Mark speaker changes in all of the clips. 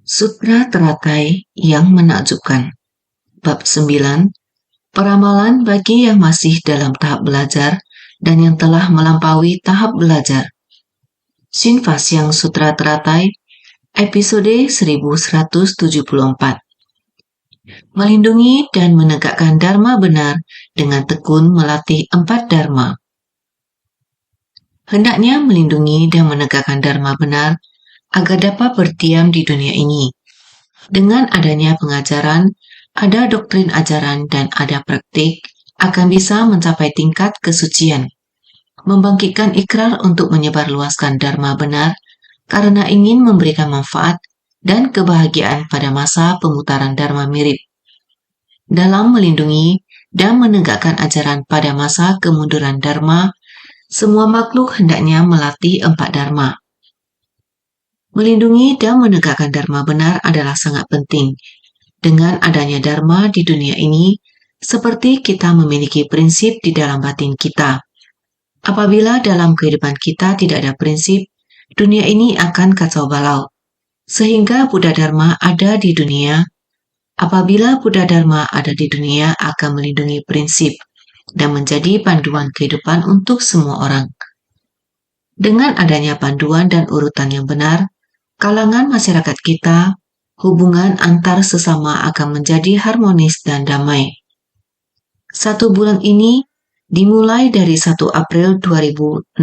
Speaker 1: Sutra teratai yang menakjubkan. Bab 9. Peramalan bagi yang masih dalam tahap belajar dan yang telah melampaui tahap belajar. Shinfasyang Sutra Teratai, episode 1174. Melindungi dan menegakkan dharma benar dengan tekun melatih 4 dharma. Hendaknya melindungi dan menegakkan dharma benar agar dapat berdiam di dunia ini. Dengan adanya pengajaran, ada doktrin ajaran dan ada praktik, akan bisa mencapai tingkat kesucian. Membangkitkan ikrar untuk menyebarluaskan dharma benar karena ingin memberikan manfaat dan kebahagiaan pada masa pemutaran dharma mirip. Dalam melindungi dan menegakkan ajaran pada masa kemunduran dharma, semua makhluk hendaknya melatih 4 dharma. Melindungi dan menegakkan dharma benar adalah sangat penting. Dengan adanya dharma di dunia ini, seperti kita memiliki prinsip di dalam batin kita. Apabila dalam kehidupan kita tidak ada prinsip, dunia ini akan kacau balau. Sehingga Buddha Dharma ada di dunia. Apabila Buddha Dharma ada di dunia akan melindungi prinsip dan menjadi panduan kehidupan untuk semua orang. Dengan adanya panduan dan urutan yang benar, kalangan masyarakat kita, hubungan antar sesama akan menjadi harmonis dan damai. 1 bulan ini dimulai dari 1 April 2016,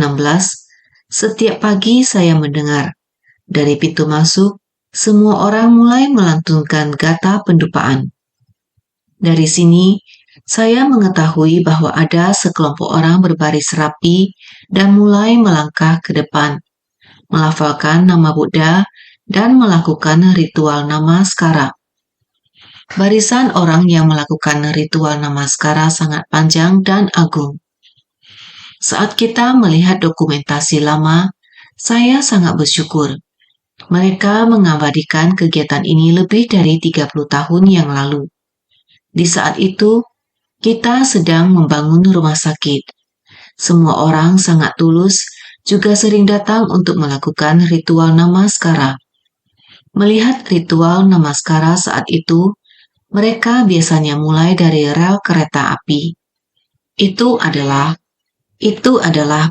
Speaker 1: setiap pagi saya mendengar, dari pintu masuk, semua orang mulai melantunkan gata pendupaan. Dari sini, saya mengetahui bahwa ada sekelompok orang berbaris rapi dan mulai melangkah ke depan, melafalkan nama Buddha dan melakukan ritual namaskara. Barisan orang yang melakukan ritual namaskara sangat panjang dan agung. Saat kita melihat dokumentasi lama, saya sangat bersyukur. Mereka mengabadikan kegiatan ini lebih dari 30 tahun yang lalu. Di saat itu, kita sedang membangun rumah sakit. Semua orang sangat tulus, juga sering datang untuk melakukan ritual namaskara. Melihat ritual namaskara saat itu, mereka biasanya mulai dari rel kereta api. Itu adalah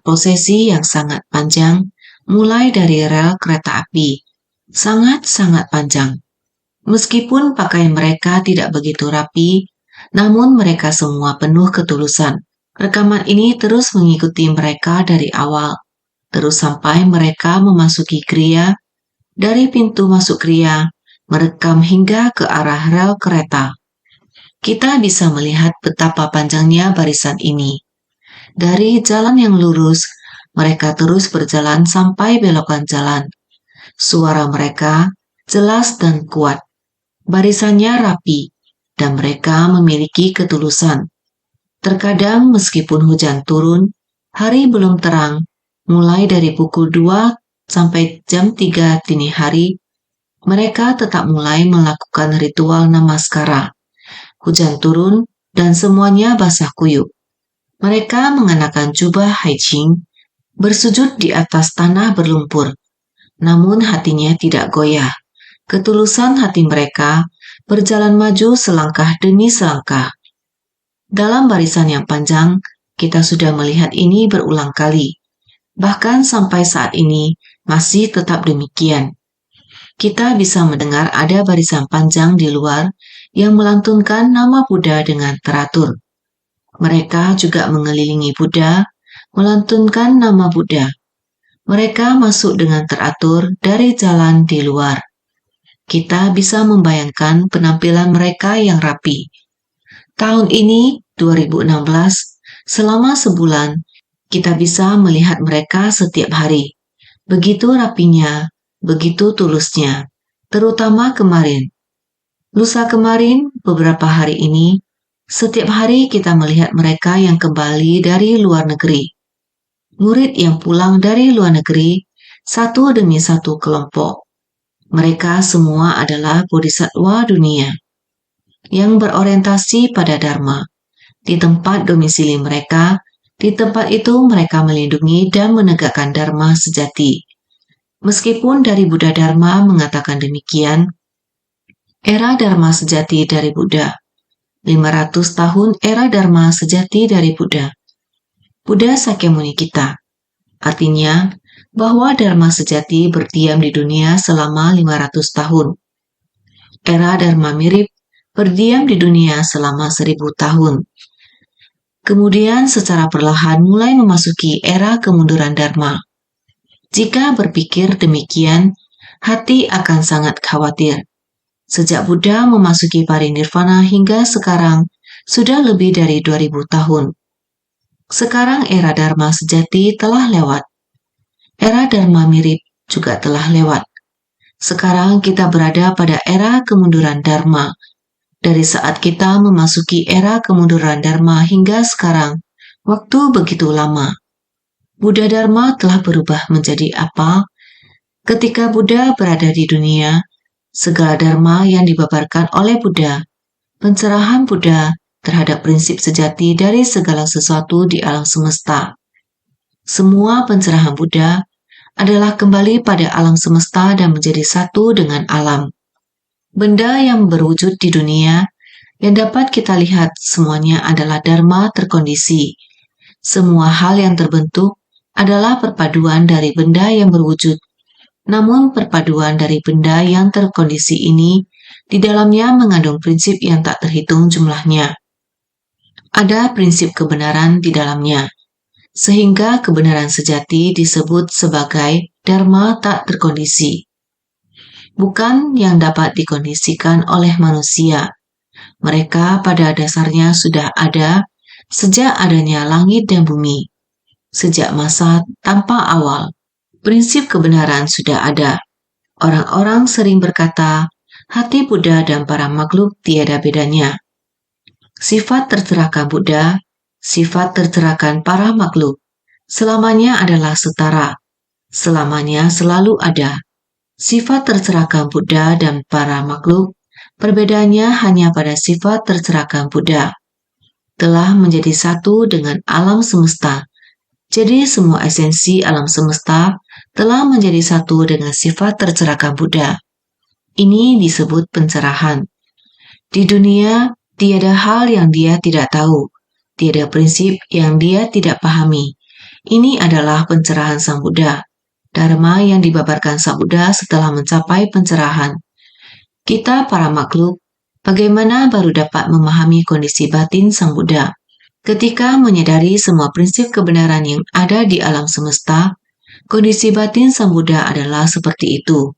Speaker 1: prosesi yang sangat panjang, mulai dari rel kereta api. Sangat-sangat panjang. Meskipun pakaian mereka tidak begitu rapi, namun mereka semua penuh ketulusan. Rekaman ini terus mengikuti mereka dari awal, terus sampai mereka memasuki kriya. Dari pintu masuk kriya, merekam hingga ke arah rel kereta. Kita bisa melihat betapa panjangnya barisan ini. Dari jalan yang lurus, mereka terus berjalan sampai belokan jalan. Suara mereka jelas dan kuat. Barisannya rapi, dan mereka memiliki ketulusan. Terkadang meskipun hujan turun, hari belum terang, mulai dari pukul 2 sampai jam 3 dini hari, mereka tetap mulai melakukan ritual namaskara. Hujan turun dan semuanya basah kuyup. Mereka mengenakan jubah haijing, bersujud di atas tanah berlumpur. Namun hatinya tidak goyah. Ketulusan hati mereka berjalan maju selangkah demi selangkah. Dalam barisan yang panjang, kita sudah melihat ini berulang kali. Bahkan sampai saat ini masih tetap demikian. Kita bisa mendengar ada barisan panjang di luar yang melantunkan nama Buddha dengan teratur. Mereka juga mengelilingi Buddha, melantunkan nama Buddha. Mereka masuk dengan teratur dari jalan di luar. Kita bisa membayangkan penampilan mereka yang rapi. Tahun ini, 2016, selama sebulan, kita bisa melihat mereka setiap hari. Begitu rapinya, begitu tulusnya, terutama kemarin. Lusa kemarin, beberapa hari ini, setiap hari kita melihat mereka yang kembali dari luar negeri. Murid yang pulang dari luar negeri, satu demi satu kelompok. Mereka semua adalah bodhisatwa dunia yang berorientasi pada dharma. Di tempat domisili mereka, di tempat itu mereka melindungi dan menegakkan dharma sejati. Meskipun dari Buddha Dharma mengatakan demikian, Era Dharma sejati dari Buddha. 500 tahun era Dharma sejati dari Buddha. Buddha Sakyamuni kita. Artinya, bahwa Dharma sejati berdiam di dunia selama 500 tahun. Era Dharma mirip berdiam di dunia selama 1000 tahun. Kemudian secara perlahan mulai memasuki era kemunduran Dharma. Jika berpikir demikian, hati akan sangat khawatir. Sejak Buddha memasuki parinirvana hingga sekarang, sudah lebih dari 2000 tahun. Sekarang era Dharma sejati telah lewat. Era Dharma mirip juga telah lewat. Sekarang kita berada pada era kemunduran Dharma. Dari saat kita memasuki era kemunduran Dharma hingga sekarang, waktu begitu lama. Buddha Dharma telah berubah menjadi apa? Ketika Buddha berada di dunia, segala Dharma yang dibabarkan oleh Buddha, pencerahan Buddha terhadap prinsip sejati dari segala sesuatu di alam semesta. Semua pencerahan Buddha adalah kembali pada alam semesta dan menjadi satu dengan alam. Benda yang berwujud di dunia yang dapat kita lihat semuanya adalah Dharma terkondisi. Semua hal yang terbentuk adalah perpaduan dari benda yang berwujud. Namun perpaduan dari benda yang terkondisi ini di dalamnya mengandung prinsip yang tak terhitung jumlahnya. Ada prinsip kebenaran di dalamnya, sehingga kebenaran sejati disebut sebagai Dharma tak terkondisi. Bukan yang dapat dikondisikan oleh manusia. Mereka pada dasarnya sudah ada sejak adanya langit dan bumi. Sejak masa tanpa awal, prinsip kebenaran sudah ada. Orang-orang sering berkata, hati Buddha dan para makhluk tiada bedanya. Sifat tercerahkan Buddha, sifat tercerahkan para makhluk, selamanya adalah setara. Selamanya selalu ada. Sifat tercerahkan Buddha dan para makhluk, perbedaannya hanya pada sifat tercerahkan Buddha. Telah menjadi satu dengan alam semesta. Jadi semua esensi alam semesta telah menjadi satu dengan sifat tercerahkan Buddha. Ini disebut pencerahan. Di dunia, tiada hal yang dia tidak tahu, tiada prinsip yang dia tidak pahami. Ini adalah pencerahan Sang Buddha, Dharma yang dibabarkan Sang Buddha setelah mencapai pencerahan. Kita para makhluk, bagaimana baru dapat memahami kondisi batin Sang Buddha? Ketika menyadari semua prinsip kebenaran yang ada di alam semesta, kondisi batin Sang Buddha adalah seperti itu.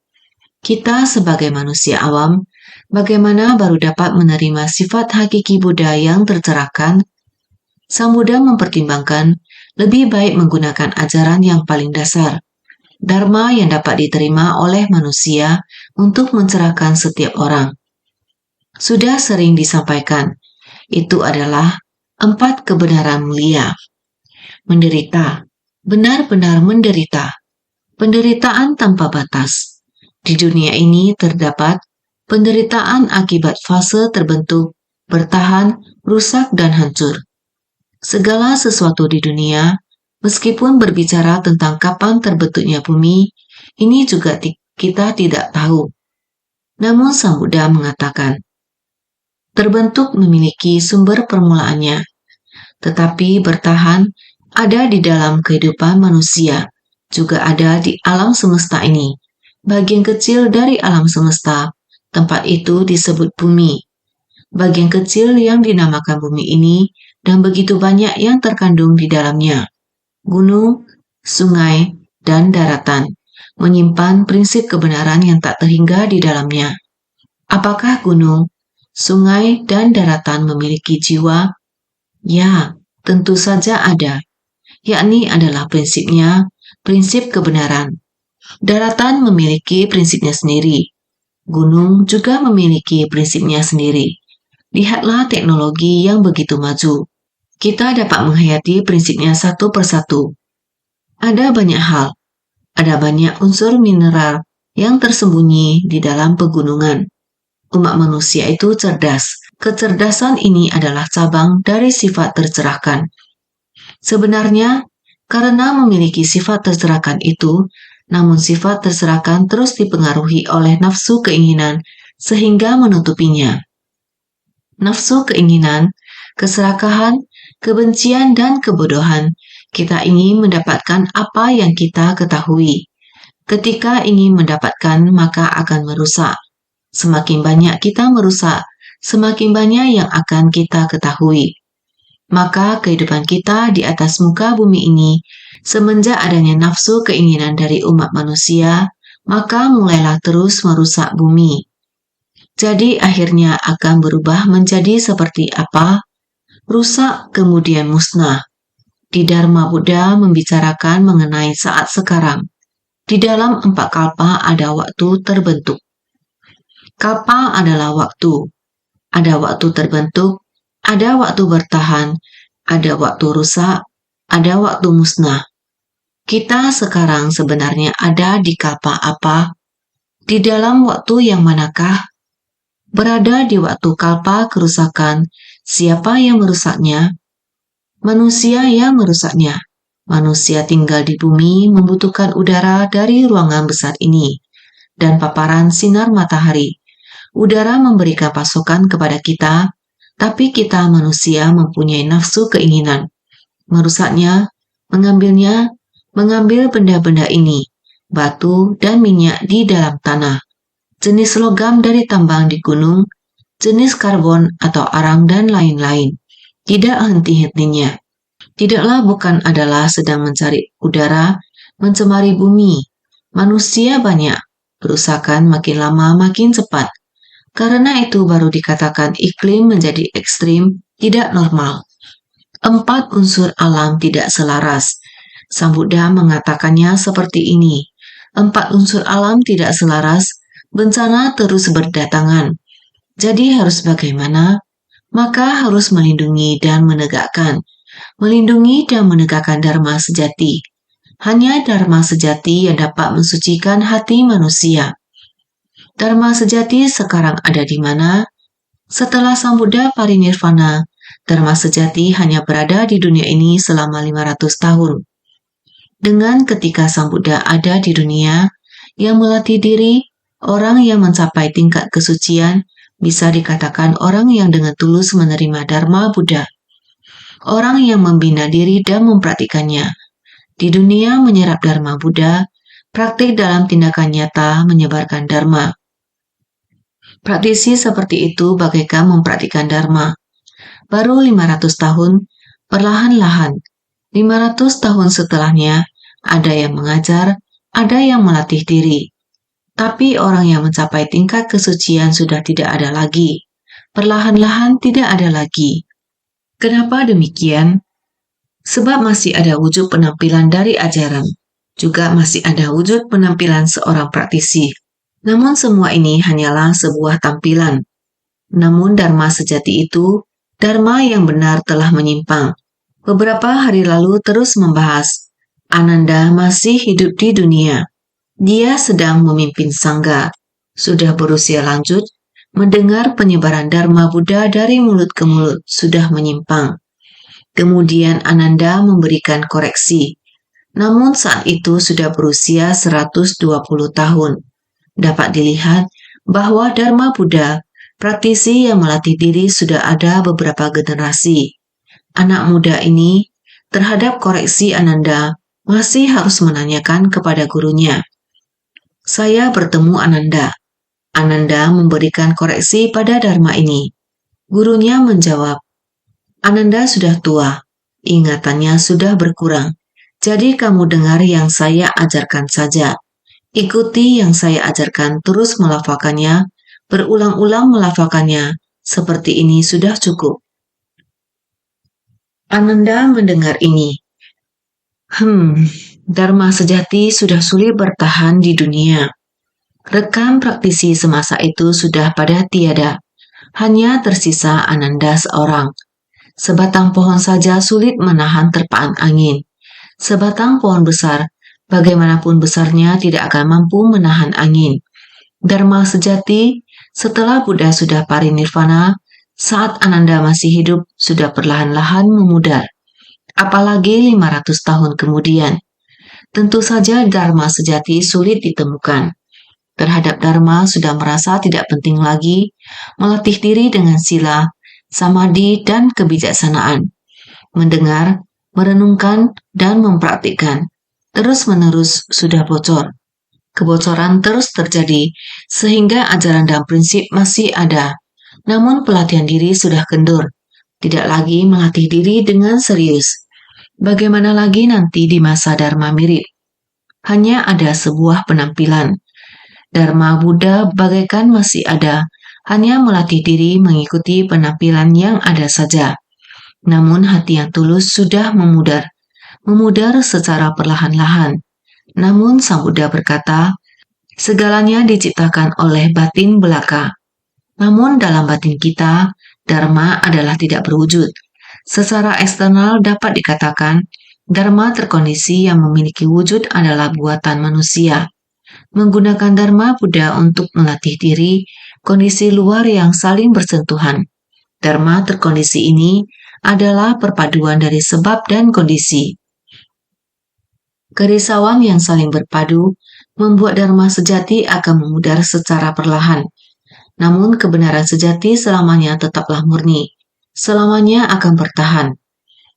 Speaker 1: Kita sebagai manusia awam, bagaimana baru dapat menerima sifat hakiki Buddha yang tercerahkan? Sang Buddha mempertimbangkan lebih baik menggunakan ajaran yang paling dasar, Dharma yang dapat diterima oleh manusia untuk mencerahkan setiap orang. Sudah sering disampaikan, itu adalah 4 kebenaran mulia. Menderita, benar-benar menderita. Penderitaan tanpa batas. Di dunia ini terdapat penderitaan akibat fase terbentuk, bertahan, rusak, dan hancur. Segala sesuatu di dunia, meskipun berbicara tentang kapan terbentuknya bumi, ini juga kita tidak tahu. Namun Sang Buddha mengatakan, terbentuk memiliki sumber permulaannya, tetapi bertahan ada di dalam kehidupan manusia, juga ada di alam semesta ini. Bagian kecil dari alam semesta, tempat itu disebut bumi. Bagian kecil yang dinamakan bumi ini, dan begitu banyak yang terkandung di dalamnya. Gunung, sungai, dan daratan menyimpan prinsip kebenaran yang tak terhingga di dalamnya. Apakah gunung, sungai, dan daratan memiliki jiwa? Ya, tentu saja ada. Yakni adalah prinsipnya, prinsip kebenaran. Daratan memiliki prinsipnya sendiri. Gunung juga memiliki prinsipnya sendiri. Lihatlah teknologi yang begitu maju. Kita dapat menghayati prinsipnya satu persatu. Ada banyak hal. Ada banyak unsur mineral yang tersembunyi di dalam pegunungan. Umat manusia itu cerdas. Kecerdasan ini adalah cabang dari sifat tercerahkan. Sebenarnya, karena memiliki sifat tercerahkan itu, namun sifat tercerahkan terus dipengaruhi oleh nafsu keinginan sehingga menutupinya. Nafsu keinginan, keserakahan, kebencian, dan kebodohan. Kita ingin mendapatkan apa yang kita ketahui. Ketika ingin mendapatkan, maka akan merusak. Semakin banyak kita merusak, semakin banyak yang akan kita ketahui. Maka kehidupan kita di atas muka bumi ini, semenjak adanya nafsu keinginan dari umat manusia, maka mulailah terus merusak bumi. Jadi akhirnya akan berubah menjadi seperti apa? Rusak kemudian musnah. Di Dharma Buddha membicarakan mengenai saat sekarang. Di dalam 4 kalpa ada waktu terbentuk. Kalpa adalah waktu. Ada waktu terbentuk, ada waktu bertahan, ada waktu rusak, ada waktu musnah. Kita sekarang sebenarnya ada di kalpa apa? Di dalam waktu yang manakah? Berada di waktu kalpa kerusakan, siapa yang merusaknya? Manusia yang merusaknya. Manusia tinggal di bumi membutuhkan udara dari ruangan besar ini dan paparan sinar matahari. Udara memberikan pasokan kepada kita, tapi kita manusia mempunyai nafsu keinginan. Merusaknya, mengambil benda-benda ini, batu dan minyak di dalam tanah, jenis logam dari tambang di gunung, jenis karbon atau arang dan lain-lain. Tidak henti-hentinya. Tidaklah bukan adalah sedang mencari udara, mencemari bumi. Manusia banyak, kerusakan makin lama makin cepat. Karena itu baru dikatakan iklim menjadi ekstrim, tidak normal. 4 unsur alam tidak selaras. Sang Buddha mengatakannya seperti ini. 4 unsur alam tidak selaras, bencana terus berdatangan. Jadi harus bagaimana? Maka harus melindungi dan menegakkan. Melindungi dan menegakkan Dharma sejati. Hanya Dharma sejati yang dapat mensucikan hati manusia. Dharma sejati sekarang ada di mana? Setelah Sang Buddha parinirvana, Dharma sejati hanya berada di dunia ini selama 500 tahun. Dengan ketika Sang Buddha ada di dunia, yang melatih diri, orang yang mencapai tingkat kesucian, bisa dikatakan orang yang dengan tulus menerima Dharma Buddha. Orang yang membina diri dan mempraktikannya. Di dunia menyerap Dharma Buddha, praktik dalam tindakan nyata menyebarkan Dharma. Praktisi seperti itu bagaikan mempraktikkan Dharma. Baru 500 tahun, perlahan-lahan, 500 tahun setelahnya, ada yang mengajar, ada yang melatih diri. Tapi orang yang mencapai tingkat kesucian sudah tidak ada lagi. Perlahan-lahan tidak ada lagi. Kenapa demikian? Sebab masih ada wujud penampilan dari ajaran. Juga masih ada wujud penampilan seorang praktisi. Namun semua ini hanyalah sebuah tampilan. Namun Dharma sejati itu, Dharma yang benar telah menyimpang. Beberapa hari lalu terus membahas. Ananda masih hidup di dunia. Dia sedang memimpin sangga. Sudah berusia lanjut, mendengar penyebaran Dharma Buddha dari mulut ke mulut sudah menyimpang. Kemudian Ananda memberikan koreksi. Namun saat itu sudah berusia 120 tahun. Dapat dilihat bahwa Dharma Buddha, praktisi yang melatih diri sudah ada beberapa generasi. Anak muda ini, terhadap koreksi Ananda, masih harus menanyakan kepada gurunya. Saya bertemu Ananda. Ananda memberikan koreksi pada Dharma ini. Gurunya menjawab, Ananda sudah tua, ingatannya sudah berkurang. Jadi kamu dengar yang saya ajarkan saja. Ikuti yang saya ajarkan, terus melafalkannya, berulang-ulang melafalkannya, seperti ini sudah cukup. Ananda mendengar ini. Dharma sejati sudah sulit bertahan di dunia. Rekan praktisi semasa itu sudah pada tiada. Hanya tersisa Ananda seorang. Sebatang pohon saja sulit menahan terpaan angin. Sebatang pohon besar, bagaimanapun besarnya tidak akan mampu menahan angin. Dharma sejati, setelah Buddha sudah parinirvana, saat Ananda masih hidup, sudah perlahan-lahan memudar. Apalagi 500 tahun kemudian. Tentu saja Dharma sejati sulit ditemukan. terhadap Dharma sudah merasa tidak penting lagi melatih diri dengan sila, samadhi, dan kebijaksanaan. Mendengar, merenungkan, dan mempraktikkan terus-menerus sudah bocor. Kebocoran terus terjadi, sehingga ajaran dan prinsip masih ada. Namun pelatihan diri sudah kendur, tidak lagi melatih diri dengan serius. Bagaimana lagi nanti di masa Dharma mirip? Hanya ada sebuah penampilan. Dharma Buddha bagaikan masih ada, hanya melatih diri mengikuti penampilan yang ada saja. Namun hati yang tulus sudah memudar secara perlahan-lahan. Namun Sang Buddha berkata, segalanya diciptakan oleh batin belaka. Namun dalam batin kita, Dharma adalah tidak berwujud. Secara eksternal dapat dikatakan, Dharma terkondisi yang memiliki wujud adalah buatan manusia. Menggunakan Dharma Buddha untuk melatih diri, kondisi luar yang saling bersentuhan. Dharma terkondisi ini adalah perpaduan dari sebab dan kondisi. Kerisauan yang saling berpadu membuat Dharma sejati akan memudar secara perlahan. Namun kebenaran sejati selamanya tetaplah murni, selamanya akan bertahan.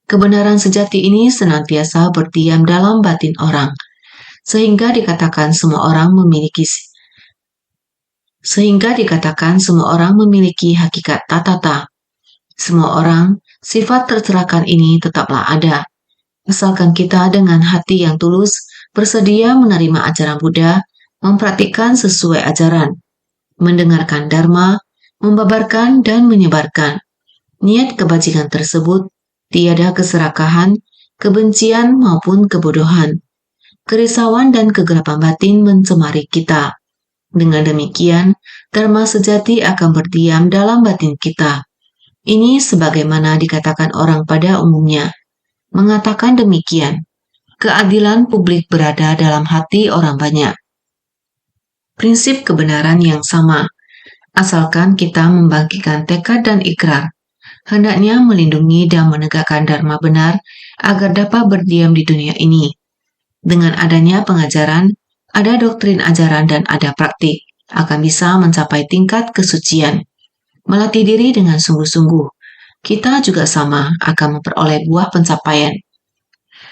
Speaker 1: Kebenaran sejati ini senantiasa berdiam dalam batin orang, sehingga dikatakan semua orang memiliki hakikat tatata. Semua orang, sifat tercerahkan ini tetaplah ada. Asalkan kita dengan hati yang tulus bersedia menerima ajaran Buddha, mempraktikkan sesuai ajaran, mendengarkan Dharma, membabarkan dan menyebarkan. Niat kebajikan tersebut tiada keserakahan, kebencian maupun kebodohan. Kerisauan dan kegelapan batin mencemari kita. Dengan demikian, Dharma sejati akan berdiam dalam batin kita. Ini sebagaimana dikatakan orang pada umumnya. Mengatakan demikian, keadilan publik berada dalam hati orang banyak. Prinsip kebenaran yang sama, asalkan kita membangkitkan tekad dan ikrar, hendaknya melindungi dan menegakkan Dharma benar agar dapat berdiam di dunia ini. Dengan adanya pengajaran, ada doktrin ajaran dan ada praktik, akan bisa mencapai tingkat kesucian. Melatih diri dengan sungguh-sungguh, kita juga sama akan memperoleh buah pencapaian.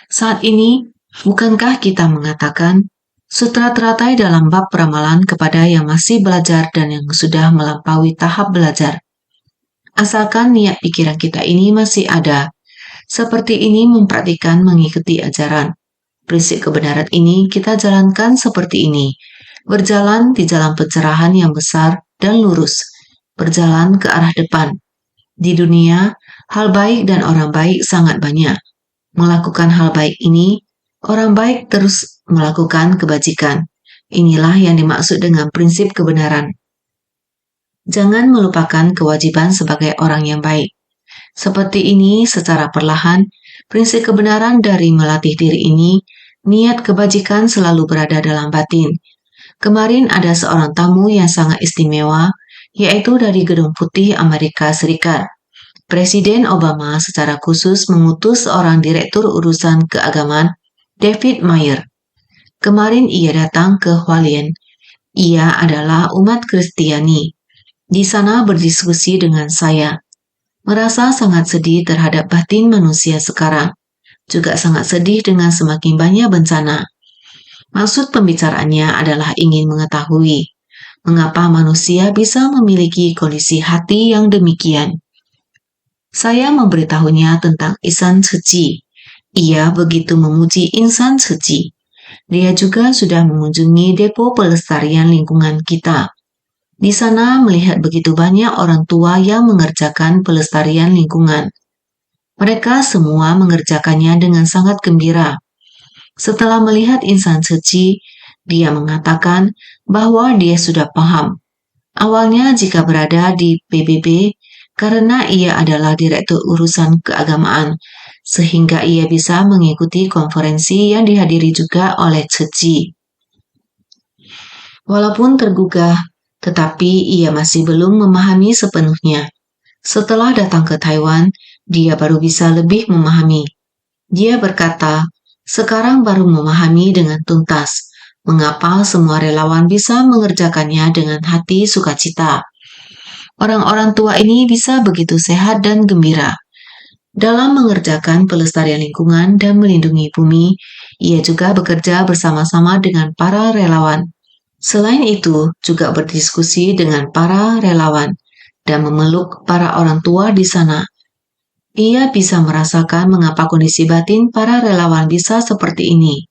Speaker 1: Saat ini, bukankah kita mengatakan sutra teratai dalam bab peramalan kepada yang masih belajar dan yang sudah melampaui tahap belajar? Asalkan niat pikiran kita ini masih ada, seperti ini mempraktikkan mengikuti ajaran. Prinsip kebenaran ini kita jalankan seperti ini, berjalan di jalan pencerahan yang besar dan lurus, berjalan ke arah depan. Di dunia, hal baik dan orang baik sangat banyak. Melakukan hal baik ini, orang baik terus melakukan kebajikan. Inilah yang dimaksud dengan prinsip kebenaran. Jangan melupakan kewajiban sebagai orang yang baik. Seperti ini, secara perlahan, prinsip kebenaran dari melatih diri ini, niat kebajikan selalu berada dalam batin. Kemarin ada seorang tamu yang sangat istimewa, yaitu dari Gedung Putih Amerika Serikat. Presiden Obama secara khusus mengutus seorang direktur urusan keagamaan, David Mayer. Kemarin ia datang ke Hualien. Ia adalah umat Kristiani. Di sana berdiskusi dengan saya. Merasa sangat sedih terhadap batin manusia sekarang. Juga sangat sedih dengan semakin banyak bencana. Maksud pembicaraannya adalah ingin mengetahui mengapa manusia bisa memiliki kondisi hati yang demikian. Saya memberitahunya tentang Insan Suci. Ia begitu memuji Insan Suci. Dia juga sudah mengunjungi depo pelestarian lingkungan kita. Di sana melihat begitu banyak orang tua yang mengerjakan pelestarian lingkungan. Mereka semua mengerjakannya dengan sangat gembira. Setelah melihat Insan Suci, dia mengatakan bahwa dia sudah paham. Awalnya jika berada di PBB, karena ia adalah direktur urusan keagamaan, sehingga ia bisa mengikuti konferensi yang dihadiri juga oleh Suci. Walaupun tergugah, tetapi ia masih belum memahami sepenuhnya. Setelah datang ke Taiwan, dia baru bisa lebih memahami. Dia berkata, sekarang baru memahami dengan tuntas Mengapa semua relawan bisa mengerjakannya dengan hati sukacita? Orang-orang tua ini bisa begitu sehat dan gembira. Dalam mengerjakan pelestarian lingkungan dan melindungi bumi, ia juga bekerja bersama-sama dengan para relawan. Selain itu, juga berdiskusi dengan para relawan dan memeluk para orang tua di sana. Ia bisa merasakan mengapa kondisi batin para relawan bisa seperti ini.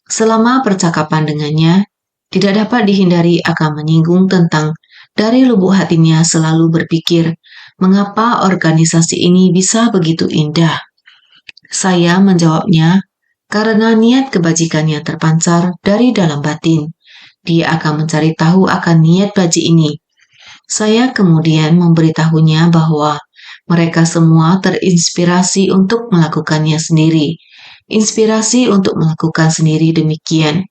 Speaker 1: Selama percakapan dengannya, tidak dapat dihindari akan menyinggung tentang dari lubuk hatinya selalu berpikir, mengapa organisasi ini bisa begitu indah? Saya menjawabnya, karena niat kebajikannya terpancar dari dalam batin. Dia akan mencari tahu akan niat baji ini. Saya kemudian memberitahunya bahwa mereka semua terinspirasi untuk melakukannya sendiri. Inspirasi untuk melakukan sendiri demikian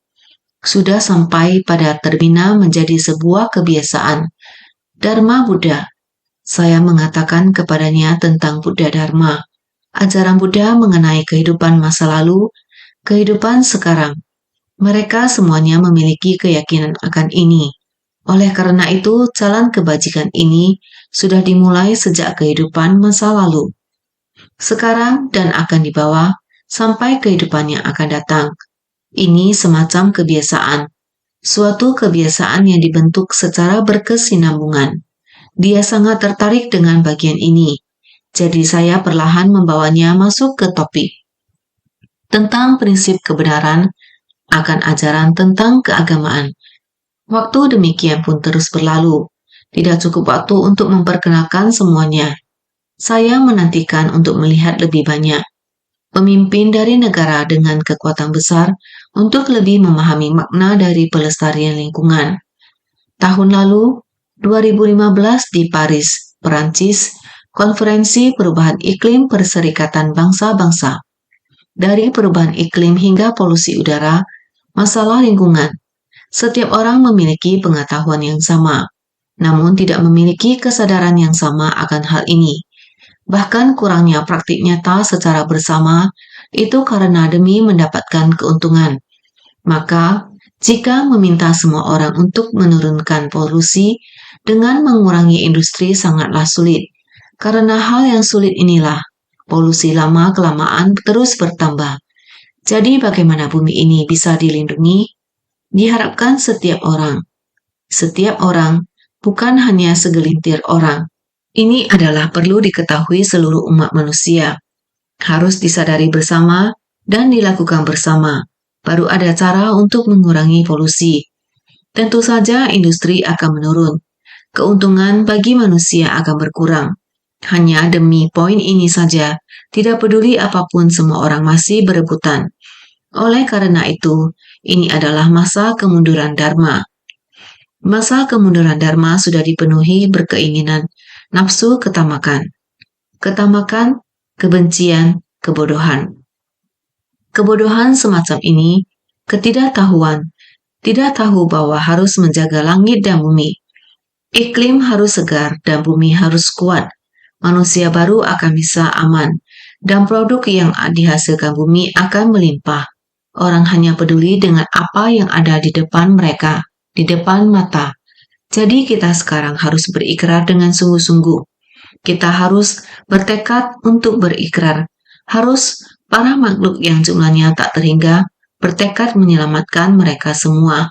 Speaker 1: sudah sampai pada terbina menjadi sebuah kebiasaan. Dharma Buddha. Saya mengatakan kepadanya tentang Buddha Dharma, ajaran Buddha mengenai kehidupan masa lalu, kehidupan sekarang. Mereka semuanya memiliki keyakinan akan ini. Oleh karena itu, jalan kebajikan ini sudah dimulai sejak kehidupan masa lalu, sekarang dan akan dibawa sampai kehidupan yang akan datang. Ini semacam kebiasaan, suatu kebiasaan yang dibentuk secara berkesinambungan. Dia sangat tertarik dengan bagian ini, jadi saya perlahan membawanya masuk ke topik tentang prinsip kebenaran akan ajaran tentang keagamaan. Waktu demikian pun terus berlalu. Tidak cukup waktu untuk memperkenalkan semuanya. Saya menantikan untuk melihat lebih banyak pemimpin dari negara dengan kekuatan besar untuk lebih memahami makna dari pelestarian lingkungan. Tahun lalu, 2015 di Paris, Perancis, Konferensi Perubahan Iklim Perserikatan Bangsa-Bangsa. Dari perubahan iklim hingga polusi udara, masalah lingkungan. Setiap orang memiliki pengetahuan yang sama, namun tidak memiliki kesadaran yang sama akan hal ini. Bahkan kurangnya praktik nyata secara bersama itu karena demi mendapatkan keuntungan. Maka, jika meminta semua orang untuk menurunkan polusi dengan mengurangi industri sangatlah sulit. Karena hal yang sulit inilah, polusi lama-kelamaan terus bertambah. Jadi bagaimana bumi ini bisa dilindungi? Diharapkan setiap orang, bukan hanya segelintir orang. Ini adalah perlu diketahui seluruh umat manusia. Harus disadari bersama dan dilakukan bersama. Baru ada cara untuk mengurangi polusi. Tentu saja industri akan menurun. Keuntungan bagi manusia akan berkurang. Hanya demi poin ini saja, tidak peduli apapun semua orang masih berebutan. Oleh karena itu, ini adalah masa kemunduran Dharma. Masa kemunduran Dharma sudah dipenuhi berkeinginan nafsu ketamakan, kebencian, kebodohan. Kebodohan semacam ini, ketidaktahuan, tidak tahu bahwa harus menjaga langit dan bumi. Iklim harus segar dan bumi harus kuat. Manusia baru akan bisa aman, dan produk yang dihasilkan bumi akan melimpah. Orang hanya peduli dengan apa yang ada di depan mereka, di depan mata. Jadi kita sekarang harus berikrar dengan sungguh-sungguh. Kita harus bertekad untuk berikrar. Harus para makhluk yang jumlahnya tak terhingga bertekad menyelamatkan mereka semua.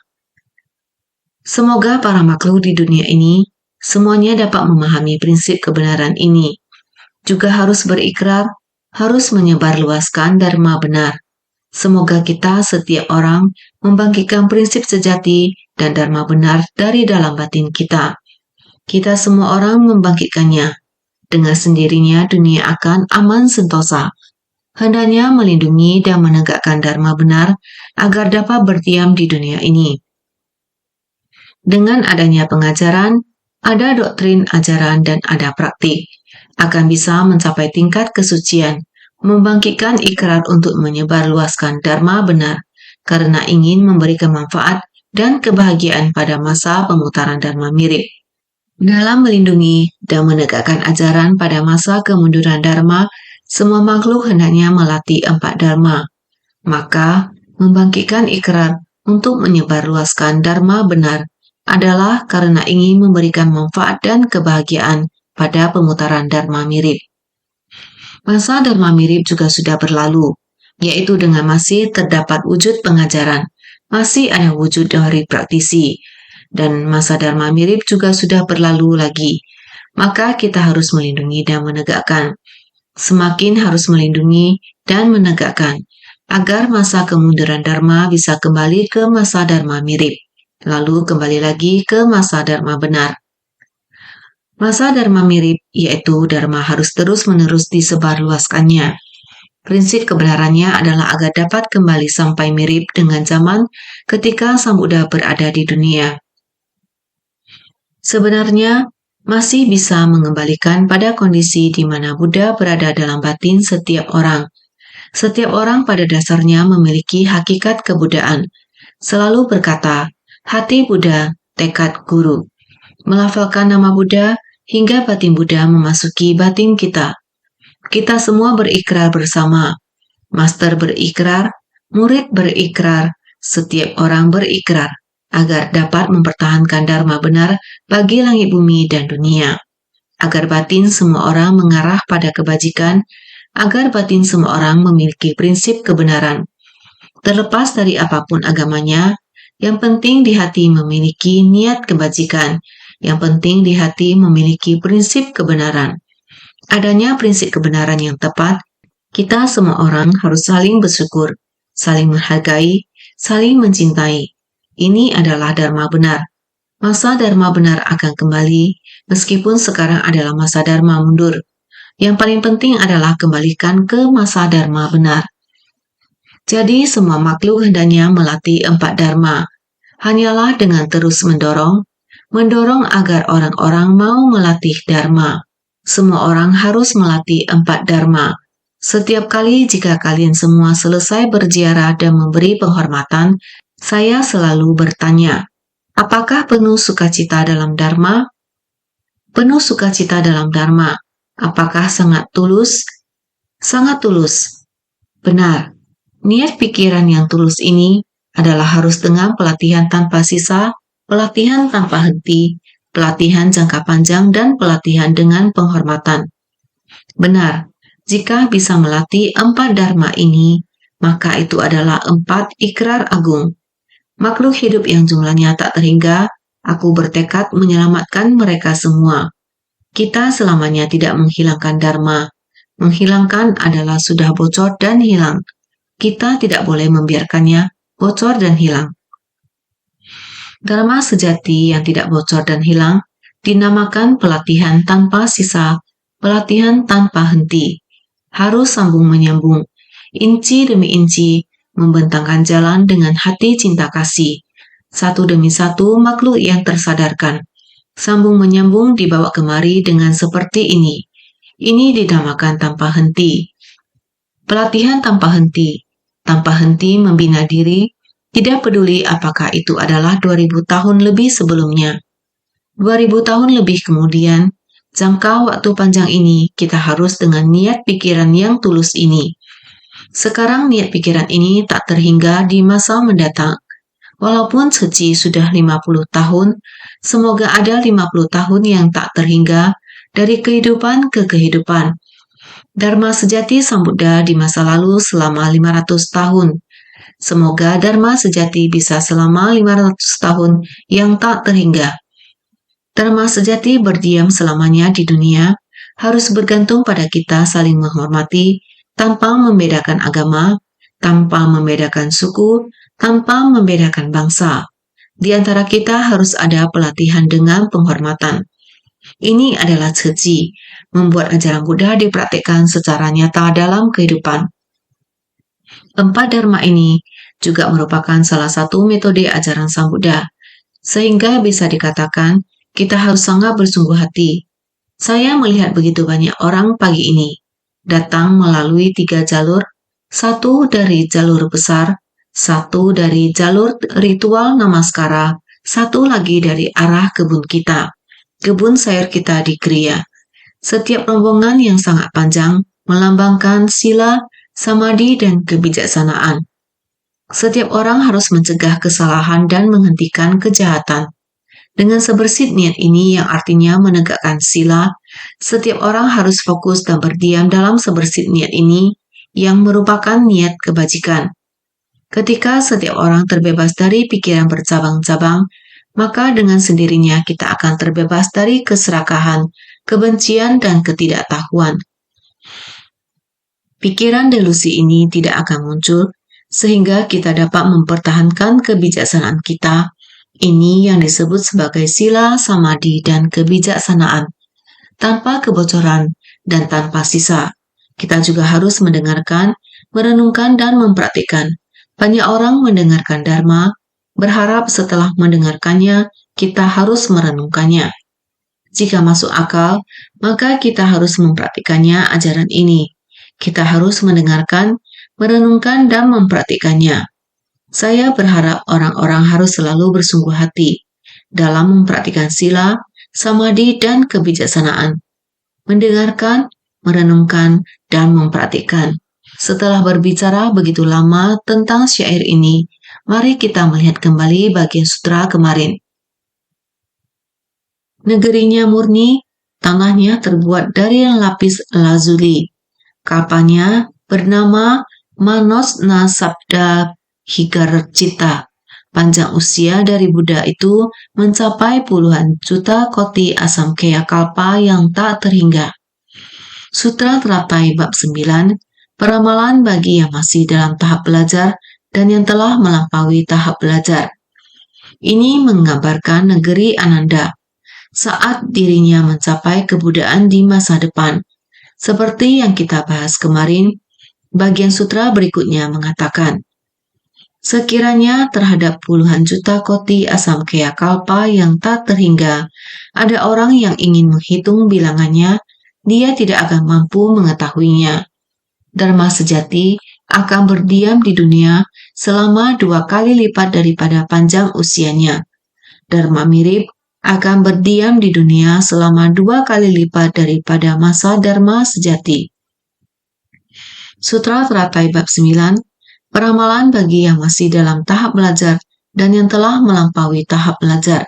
Speaker 1: Semoga para makhluk di dunia ini semuanya dapat memahami prinsip kebenaran ini. Juga harus berikrar, harus menyebarluaskan dharma benar. Semoga kita setiap orang membangkitkan prinsip sejati dan dharma benar dari dalam batin kita. Kita semua orang membangkitkannya. Dengan sendirinya dunia akan aman sentosa. Hendaknya melindungi dan menegakkan dharma benar agar dapat berdiam di dunia ini. Dengan adanya pengajaran, ada doktrin ajaran dan ada praktik, akan bisa mencapai tingkat kesucian, membangkitkan ikrar untuk menyebarluaskan dharma benar, karena ingin memberikan manfaat dan kebahagiaan pada masa pemutaran dharma mirip. Dalam melindungi dan menegakkan ajaran pada masa kemunduran dharma, semua makhluk hendaknya melatih 4 dharma. Maka, membangkitkan ikrar untuk menyebarluaskan Dharma benar adalah karena ingin memberikan manfaat dan kebahagiaan pada pemutaran Dharma mirip. Masa Dharma mirip juga sudah berlalu, yaitu dengan masih terdapat wujud pengajaran, masih ada wujud dari praktisi, dan masa Dharma mirip juga sudah berlalu lagi. Maka kita harus melindungi dan menegakkan. Semakin harus melindungi dan menegakkan, agar masa kemunduran Dharma bisa kembali ke masa Dharma mirip, lalu kembali lagi ke masa Dharma benar. Masa Dharma mirip, yaitu Dharma harus terus-menerus disebarluaskannya. Prinsip kebenarannya adalah agar dapat kembali sampai mirip dengan zaman ketika Sang Buddha berada di dunia. Sebenarnya, masih bisa mengembalikan pada kondisi di mana Buddha berada dalam batin setiap orang. Setiap orang pada dasarnya memiliki hakikat kebudaan. Selalu berkata, hati Buddha, tekad guru. Melafalkan nama Buddha hingga batin Buddha memasuki batin kita. Kita semua berikrar bersama. Master berikrar, murid berikrar, setiap orang berikrar agar dapat mempertahankan Dharma benar bagi langit bumi dan dunia. Agar batin semua orang mengarah pada kebajikan, agar batin semua orang memiliki prinsip kebenaran. Terlepas dari apapun agamanya, yang penting di hati memiliki niat kebajikan, yang penting di hati memiliki prinsip kebenaran. Adanya prinsip kebenaran yang tepat, kita semua orang harus saling bersyukur, saling menghargai, saling mencintai. Ini adalah Dharma benar. Masa Dharma benar akan kembali, meskipun sekarang adalah masa Dharma mundur. Yang paling penting adalah kembalikan ke masa Dharma benar. Jadi semua makhluk hendaknya melatih 4 Dharma. Hanyalah dengan terus mendorong agar orang-orang mau melatih Dharma. Semua orang harus melatih 4 Dharma. Setiap kali jika kalian semua selesai berziarah dan memberi penghormatan, saya selalu bertanya, apakah penuh sukacita dalam Dharma? Penuh sukacita dalam Dharma. Apakah sangat tulus? Sangat tulus. Benar. Niat pikiran yang tulus ini adalah harus dengan pelatihan tanpa sisa, pelatihan tanpa henti, pelatihan jangka panjang, dan pelatihan dengan penghormatan. Benar. Jika bisa melatih 4 Dharma ini, maka itu adalah 4 ikrar agung. Makhluk hidup yang jumlahnya tak terhingga, aku bertekad menyelamatkan mereka semua. Kita selamanya tidak menghilangkan Dharma. Menghilangkan adalah sudah bocor dan hilang. Kita tidak boleh membiarkannya bocor dan hilang. Dharma sejati yang tidak bocor dan hilang dinamakan pelatihan tanpa sisa, pelatihan tanpa henti. Harus sambung menyambung, inci demi inci, membentangkan jalan dengan hati cinta kasih. Satu demi satu makhluk yang tersadarkan. Sambung menyambung dibawa kemari dengan seperti ini. Ini dinamakan tanpa henti. Pelatihan tanpa henti. Tanpa henti membina diri, tidak peduli apakah itu adalah 2000 tahun lebih sebelumnya. 2000 tahun lebih kemudian, jangka waktu panjang ini kita harus dengan niat pikiran yang tulus ini. Sekarang niat pikiran ini tak terhingga di masa mendatang. Walaupun Ceci sudah 50 tahun, semoga ada 50 tahun yang tak terhingga dari kehidupan ke kehidupan. Dharma sejati Sang Buddha di masa lalu selama 500 tahun. Semoga Dharma sejati bisa selama 500 tahun yang tak terhingga. Dharma sejati berdiam selamanya di dunia, harus bergantung pada kita saling menghormati, tanpa membedakan agama, tanpa membedakan suku, tanpa membedakan bangsa. Di antara kita harus ada pelatihan dengan penghormatan. Ini adalah Ceci, membuat ajaran Buddha dipraktikkan secara nyata dalam kehidupan. 4 Dharma ini juga merupakan salah satu metode ajaran Sang Buddha, sehingga bisa dikatakan kita harus sangat bersungguh hati. Saya melihat begitu banyak orang pagi ini datang melalui 3 jalur, satu dari jalur besar, satu dari jalur ritual namaskara, satu lagi dari arah kebun kita, kebun sayur kita di Kriya. Setiap rombongan yang sangat panjang melambangkan sila, samadhi, dan kebijaksanaan. Setiap orang harus mencegah kesalahan dan menghentikan kejahatan. Dengan sebersih niat ini yang artinya menegakkan sila, setiap orang harus fokus dan berdiam dalam sebersih niat ini yang merupakan niat kebajikan. Ketika setiap orang terbebas dari pikiran bercabang-cabang, maka dengan sendirinya kita akan terbebas dari keserakahan, kebencian, dan ketidaktahuan. Pikiran delusi ini tidak akan muncul, sehingga kita dapat mempertahankan kebijaksanaan kita. Ini yang disebut sebagai sila, samadhi, dan kebijaksanaan. Tanpa kebocoran dan tanpa sisa, kita juga harus mendengarkan, merenungkan, dan mempraktikkan. Banyak orang mendengarkan Dharma, berharap setelah mendengarkannya, kita harus merenungkannya. Jika masuk akal, maka kita harus mempraktikannya ajaran ini. Kita harus mendengarkan, merenungkan, dan mempraktikannya. Saya berharap orang-orang harus selalu bersungguh hati dalam mempraktikkan sila, samadhi, dan kebijaksanaan. Mendengarkan, merenungkan, dan mempraktikkan. Setelah berbicara begitu lama tentang syair ini, mari kita melihat kembali bagian sutra kemarin. Negerinya murni, tanahnya terbuat dari lapis lazuli. Kalpanya bernama Manosna Sabda Higarcita. Panjang usia dari Buddha itu mencapai puluhan juta koti asamkaya kalpa yang tak terhingga. Sutra Teratai Bab 9, peramalan bagi yang masih dalam tahap belajar dan yang telah melampaui tahap belajar. Ini menggambarkan negeri Ananda saat dirinya mencapai kebudayaan di masa depan. Seperti yang kita bahas kemarin, bagian sutra berikutnya mengatakan, sekiranya terhadap puluhan juta koti asamkaya kalpa yang tak terhingga, ada orang yang ingin menghitung bilangannya, dia tidak akan mampu mengetahuinya. Dharma sejati akan berdiam di dunia selama 2 kali lipat daripada panjang usianya. Dharma mirip akan berdiam di dunia selama 2 kali lipat daripada masa Dharma sejati. Sutra Teratai Bab 9, peramalan bagi yang masih dalam tahap belajar dan yang telah melampaui tahap belajar.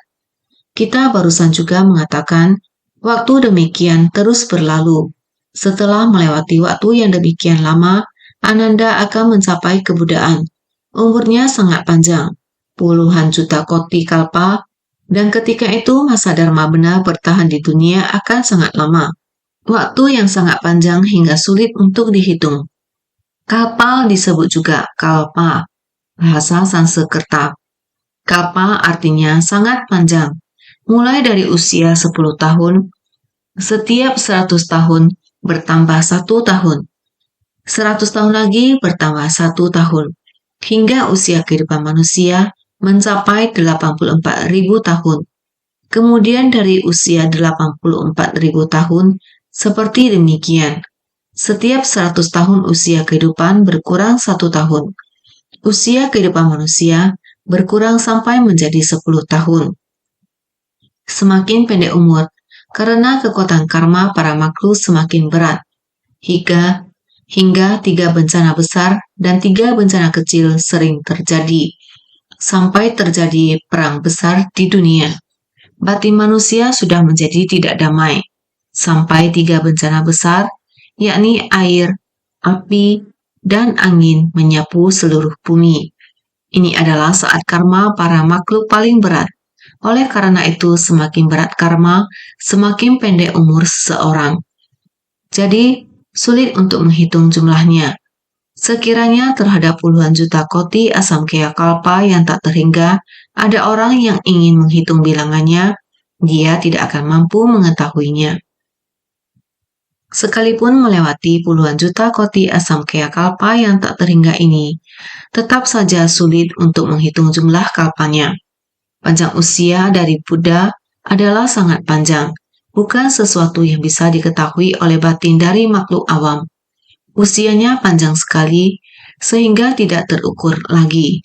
Speaker 1: Kita barusan juga mengatakan, waktu demikian terus berlalu. Setelah melewati waktu yang demikian lama, Ananda akan mencapai kebudayaan. Umurnya sangat panjang, puluhan juta koti kalpa, dan ketika itu masa Dharma benar bertahan di dunia akan sangat lama. Waktu yang sangat panjang hingga sulit untuk dihitung. Kalpa disebut juga kalpa, bahasa Sanskerta. Kalpa artinya sangat panjang, mulai dari usia 10 tahun, setiap 100 tahun bertambah 1 tahun. 100 tahun lagi bertambah 1 tahun, hingga usia kehidupan manusia mencapai 84.000 tahun. Kemudian dari usia 84.000 tahun, seperti demikian. Setiap 100 tahun usia kehidupan berkurang 1 tahun. Usia kehidupan manusia berkurang sampai menjadi 10 tahun. Semakin pendek umur, karena kekuatan karma para makhluk semakin berat. Hingga 3 bencana besar dan 3 bencana kecil sering terjadi, sampai terjadi perang besar di dunia. Batin manusia sudah menjadi tidak damai, sampai 3 bencana besar, yakni air, api, dan angin menyapu seluruh bumi. Ini adalah saat karma para makhluk paling berat. Oleh karena itu, semakin berat karma, semakin pendek umur seseorang. Jadi, sulit untuk menghitung jumlahnya. Sekiranya terhadap puluhan juta koti asamkaya kalpa yang tak terhingga, ada orang yang ingin menghitung bilangannya, dia tidak akan mampu mengetahuinya. Sekalipun melewati puluhan juta koti asamkaya kalpa yang tak terhingga ini, tetap saja sulit untuk menghitung jumlah kalpanya. Panjang usia dari Buddha adalah sangat panjang, bukan sesuatu yang bisa diketahui oleh batin dari makhluk awam. Usianya panjang sekali, sehingga tidak terukur lagi.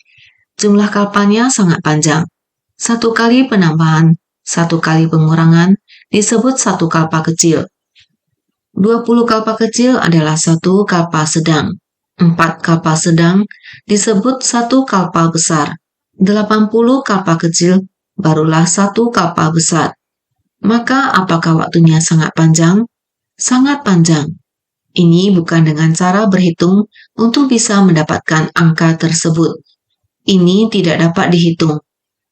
Speaker 1: Jumlah kalpanya sangat panjang. 1 kali penambahan, 1 kali pengurangan, disebut 1 kalpa kecil. 20 kalpa kecil adalah 1 kalpa sedang. 4 kalpa sedang disebut 1 kalpa besar. 80 kalpa kecil barulah 1 kalpa besar. Maka apakah waktunya sangat panjang? Sangat panjang. Ini bukan dengan cara berhitung untuk bisa mendapatkan angka tersebut. Ini tidak dapat dihitung.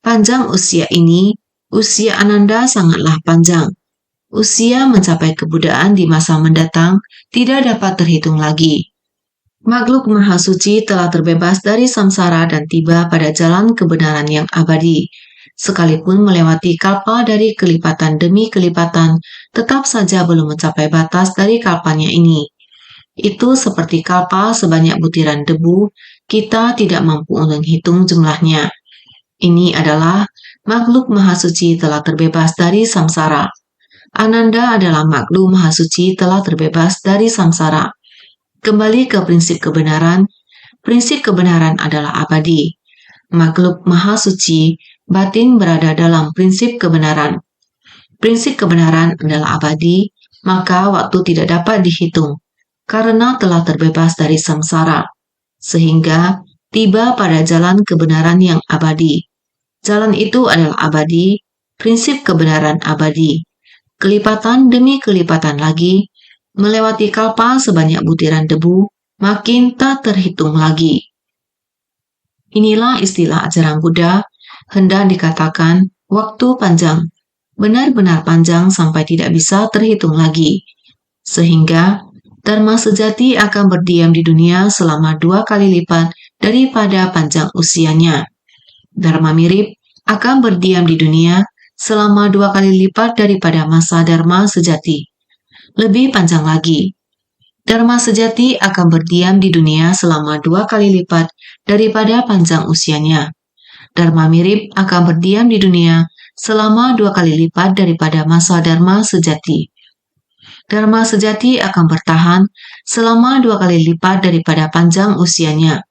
Speaker 1: Panjang usia ini, usia Ananda sangatlah panjang. Usia mencapai kebudayaan di masa mendatang tidak dapat terhitung lagi. Makhluk Maha Suci telah terbebas dari samsara dan tiba pada jalan kebenaran yang abadi. Sekalipun melewati kalpa dari kelipatan demi kelipatan, tetap saja belum mencapai batas dari kalpanya ini. Itu seperti kalpa sebanyak butiran debu, kita tidak mampu menghitung jumlahnya. Ini adalah makhluk Maha Suci telah terbebas dari samsara. Ananda adalah makhluk Maha Suci telah terbebas dari samsara. Kembali ke prinsip kebenaran adalah abadi. Makhluk Maha Suci, batin berada dalam prinsip kebenaran. Prinsip kebenaran adalah abadi, maka waktu tidak dapat dihitung, karena telah terbebas dari samsara, sehingga tiba pada jalan kebenaran yang abadi. Jalan itu adalah abadi, prinsip kebenaran abadi. Kelipatan demi kelipatan lagi, melewati kalpa sebanyak butiran debu, makin tak terhitung lagi. Inilah istilah ajaran Buddha, hendak dikatakan waktu panjang, benar-benar panjang sampai tidak bisa terhitung lagi. Sehingga Dharma sejati akan berdiam di dunia selama 2 kali lipat daripada panjang usianya. Dharma mirip akan berdiam di dunia selama 2 kali lipat daripada masa Dharma sejati. Lebih panjang lagi, Dharma sejati akan berdiam di dunia selama 2 kali lipat daripada panjang usianya. Dharma mirip akan berdiam di dunia selama 2 kali lipat daripada masa Dharma sejati. Dharma sejati akan bertahan selama 2 kali lipat daripada panjang usianya.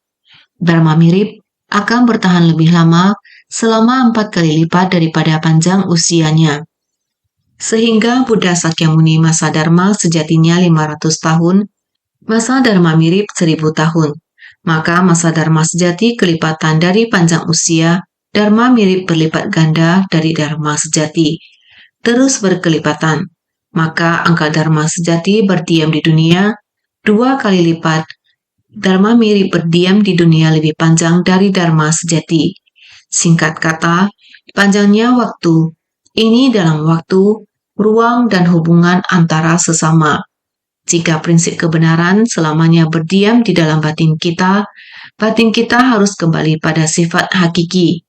Speaker 1: Dharma mirip akan bertahan lebih lama selama 4 kali lipat daripada panjang usianya. Sehingga Buddha Sakyamuni masa Dharma sejatinya 500 tahun, masa Dharma mirip 1000 tahun. Maka masa Dharma sejati kelipatan dari panjang usia, Dharma mirip berlipat ganda dari Dharma sejati. Terus berkelipatan. Maka angka Dharma sejati berdiam di dunia 2 kali lipat. Dharma mirip berdiam di dunia lebih panjang dari Dharma sejati. Singkat kata, panjangnya waktu. Ini dalam waktu, ruang, dan hubungan antara sesama. Jika prinsip kebenaran selamanya berdiam di dalam batin kita harus kembali pada sifat hakiki.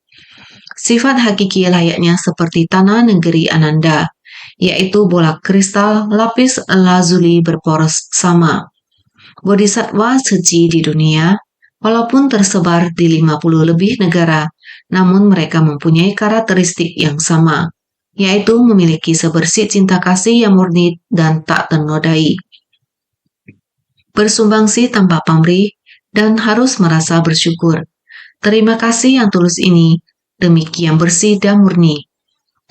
Speaker 1: Sifat hakiki layaknya seperti tanah negeri Ananda, yaitu bola kristal lapis lazuli berporos sama. Bodhisattva suci di dunia, walaupun tersebar di 50 lebih negara, namun mereka mempunyai karakteristik yang sama, yaitu memiliki sebersih cinta kasih yang murni dan tak ternodai. Bersumbangsi tanpa pamrih dan harus merasa bersyukur. Terima kasih yang tulus ini, demikian bersih dan murni.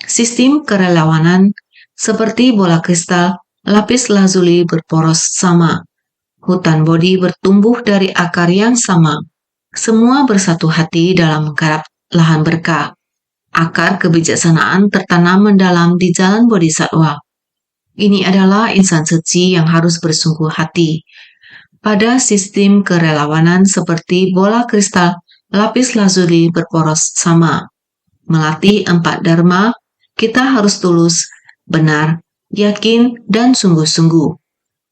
Speaker 1: Sistem kerelawanan seperti bola kristal, lapis lazuli berporos sama. Hutan Bodhi bertumbuh dari akar yang sama. Semua bersatu hati dalam menggarap lahan berkah. Akar kebijaksanaan tertanam mendalam di jalan Bodhisattva. Ini adalah insan suci yang harus bersungguh hati. Pada sistem kerelawanan seperti bola kristal, lapis lazuli berporos sama. Melatih 4 dharma, kita harus tulus, benar, yakin, dan sungguh-sungguh.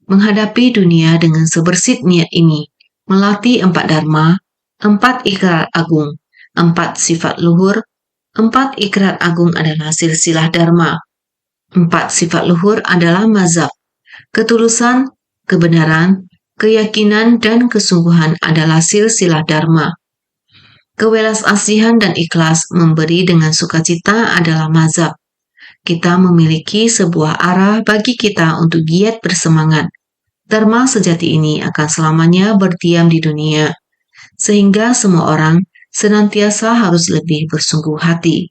Speaker 1: Menghadapi dunia dengan sebersih niat ini, melatih 4 dharma, 4 ikrar agung, 4 sifat luhur. 4 ikrar agung adalah silsilah dharma. 4 sifat luhur adalah mazhab. Ketulusan, kebenaran, keyakinan, dan kesungguhan adalah silsilah dharma. Kewelas asihan dan ikhlas memberi dengan sukacita adalah mazhab. Kita memiliki sebuah arah bagi kita untuk giat bersemangat. Dharma sejati ini akan selamanya berdiam di dunia, sehingga semua orang senantiasa harus lebih bersungguh hati.